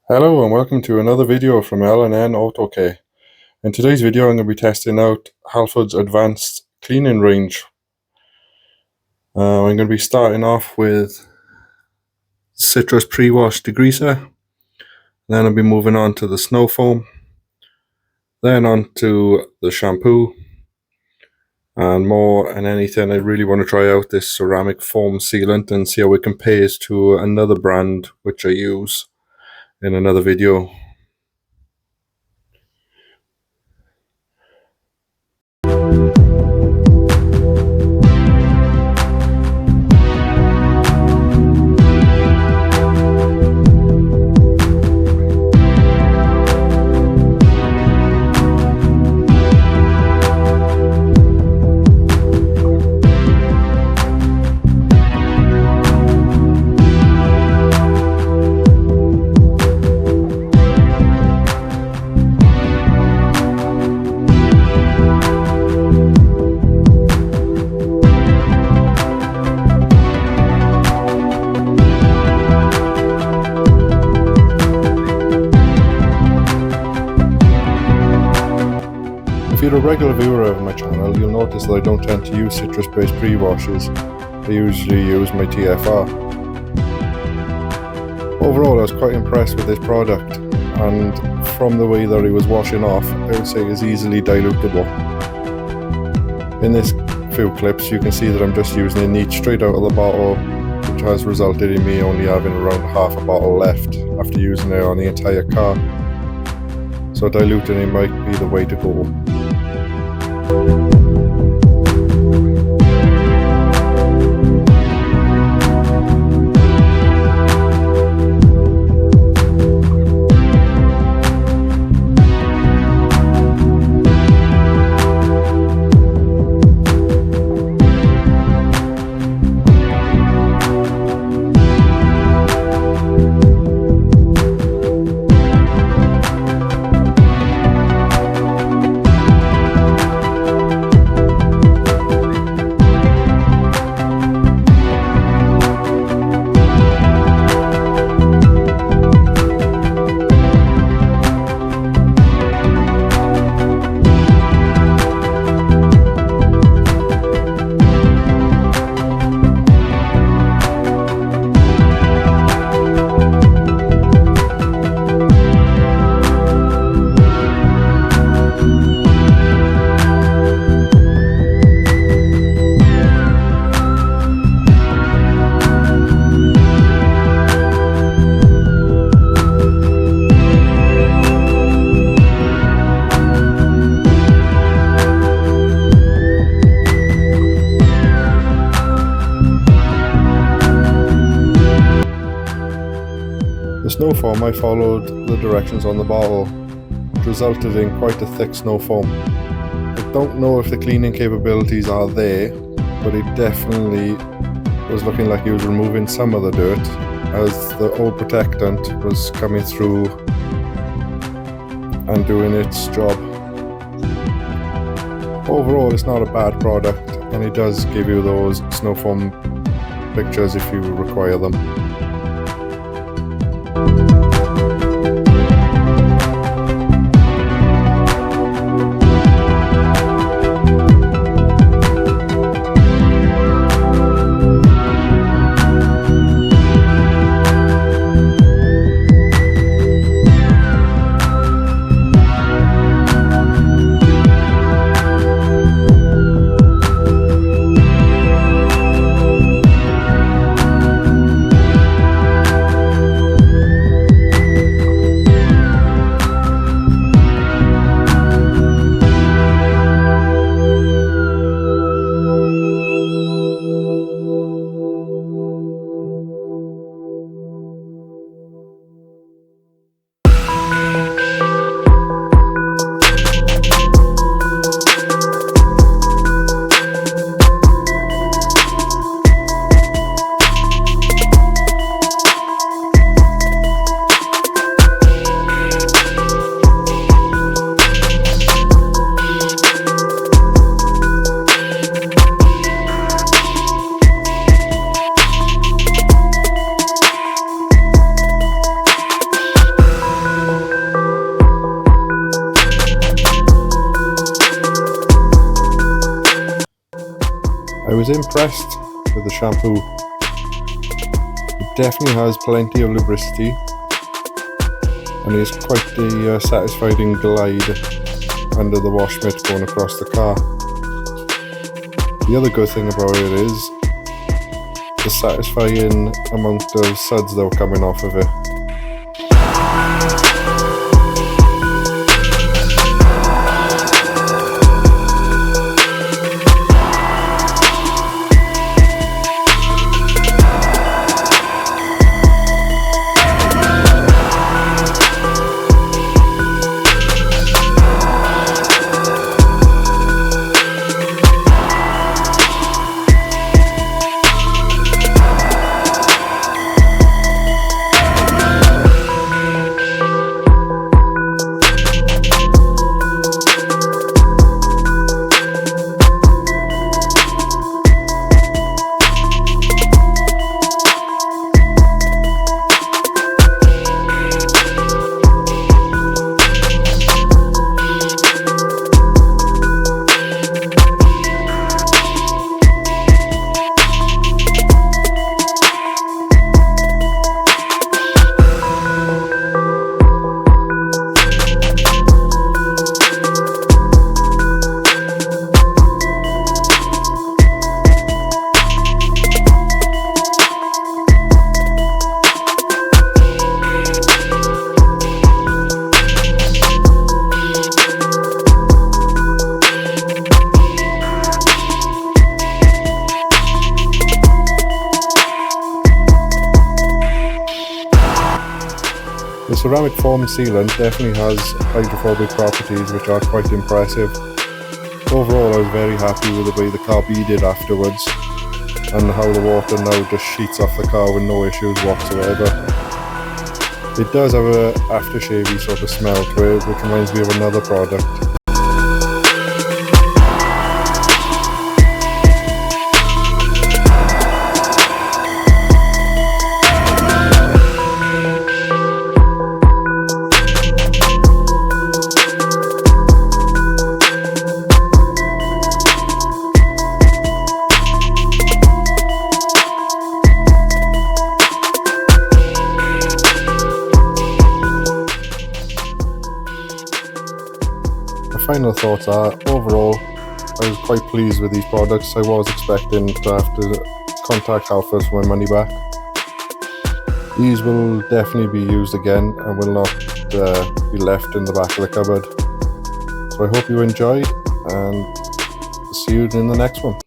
Hello and welcome to another video from L&N Autocare. In today's video I'm going to be testing out Halfords Advanced Cleaning range. I'm going to be starting off with citrus pre-wash degreaser, then I'll be moving on to the snow foam, then on to the shampoo, and more than anything I really want to try out this ceramic foam sealant and see how it compares to another brand which I use in another video. If you're a regular viewer of my channel, you'll notice that I don't tend to use citrus-based pre-washes. I usually use my TFR. Overall, I was quite impressed with this product, and from the way that it was washing off, I would say is easily dilutable. In this few clips, you can see that I'm just using it neat straight out of the bottle, which has resulted in me only having around half a bottle left after using it on the entire car. So diluting it might be the way to go. The snow foam, I followed the directions on the bottle, which resulted in quite a thick snow foam. I don't know if the cleaning capabilities are there, but it definitely was looking like it was removing some of the dirt, as the old protectant was coming through and doing its job. Overall, it's not a bad product, and it does give you those snow foam pictures if you require them. I was impressed with the shampoo. It definitely has plenty of lubricity and is quite a satisfying glide under the wash mitt going across the car. The other good thing about it is the satisfying amount of suds that were coming off of it. The ceramic foam sealant definitely has hydrophobic properties which are quite impressive. Overall, I was very happy with the way the car beaded afterwards and how the water now just sheets off the car with no issues whatsoever. It does have a aftershavey sort of smell to it, which reminds me of another product. Final thoughts are, overall, I was quite pleased with these products. I was expecting to have to contact Halfords for my money back. These will definitely be used again and will not be left in the back of the cupboard. So I hope you enjoyed and see you in the next one.